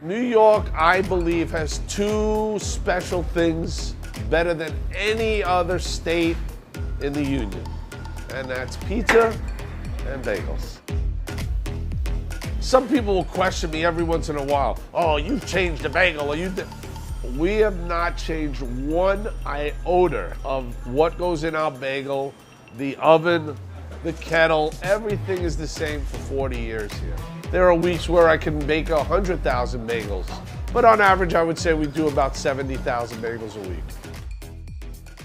New York, I believe, has two special things better than any other state in the Union, and that's pizza and bagels. Some people will question me every once in a while. Oh, you've changed the bagel, or we have not changed one iota of what goes in our bagel, the oven, the kettle, everything is the same for 40 years here. There are weeks where I can make 100,000 bagels, but on average, I would say we do about 70,000 bagels a week.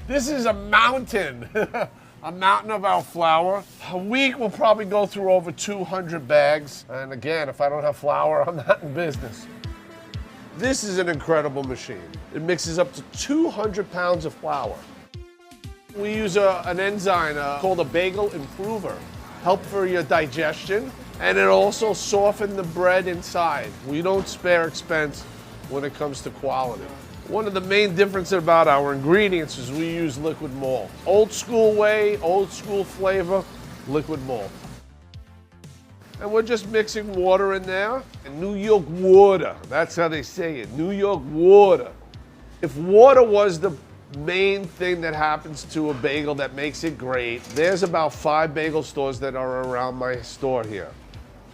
This is a mountain, a mountain of our flour. A week we'll probably go through over 200 bags. And again, if I don't have flour, I'm not in business. This is an incredible machine. It mixes up to 200 pounds of flour. We use an enzyme called a bagel improver. Help for your digestion, and it also softens the bread inside. We don't spare expense when it comes to quality. One of the main differences about our ingredients is we use liquid malt. Old school way, old school flavor, liquid malt. And we're just mixing water in there. And New York water, that's how they say it, New York water. If water was the main thing that happens to a bagel that makes it great, there's about 5 bagel stores that are around my store here.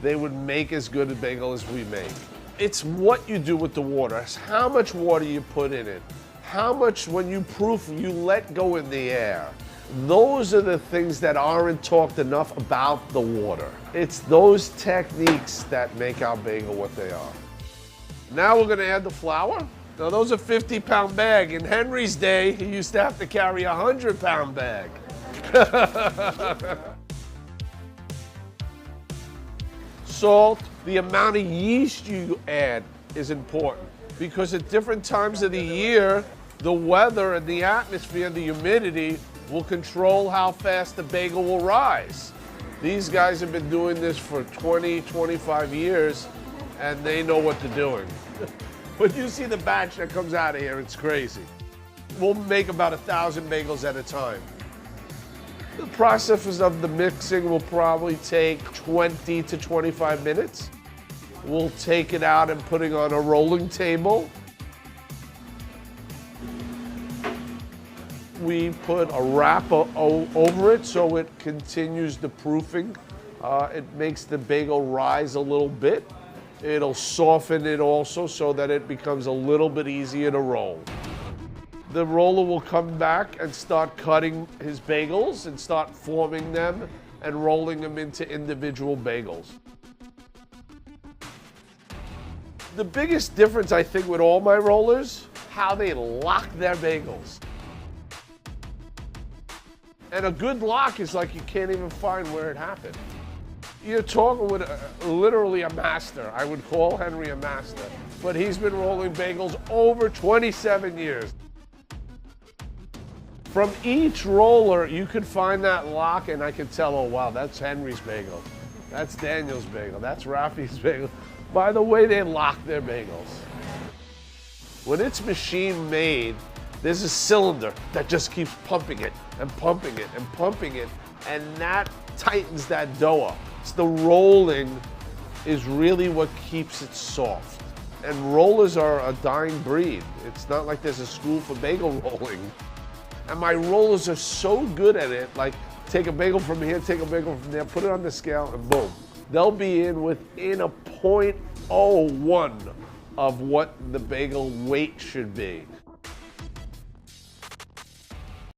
They would make as good a bagel as we make. It's what you do with the water. It's how much water you put in it. How much, when you proof, you let go in the air. Those are the things that aren't talked enough about the water. It's those techniques that make our bagel what they are. Now we're gonna add the flour. Now those are 50-pound bag. In Henry's day, he used to have to carry a 100-pound bag. Salt, the amount of yeast you add is important because at different times of the year, the weather and the atmosphere, the humidity will control how fast the bagel will rise. These guys have been doing this for 20, 25 years, and they know what they're doing. When you see the batch that comes out of here, it's crazy. We'll make about 1,000 bagels at a time. The process of the mixing will probably take 20 to 25 minutes. We'll take it out and put it on a rolling table. We put a wrap over it so it continues the proofing. It makes the bagel rise a little bit. It'll soften it also so that it becomes a little bit easier to roll. The roller will come back and start cutting his bagels and start forming them and rolling them into individual bagels. The biggest difference, I think, with all my rollers, how they lock their bagels. And a good lock is like you can't even find where it happened. You're talking with literally a master. I would call Henry a master, but he's been rolling bagels over 27 years. From each roller, you could find that lock and I could tell, oh wow, that's Henry's bagel. That's Daniel's bagel. That's Rafi's bagel. By the way they lock their bagels. When it's machine made, there's a cylinder that just keeps pumping it and pumping it and pumping it, and that tightens that dough up. It's the rolling is really what keeps it soft. And rollers are a dying breed. It's not like there's a school for bagel rolling. And my rollers are so good at it, like take a bagel from here, take a bagel from there, put it on the scale, and boom. They'll be in within a .01 of what the bagel weight should be.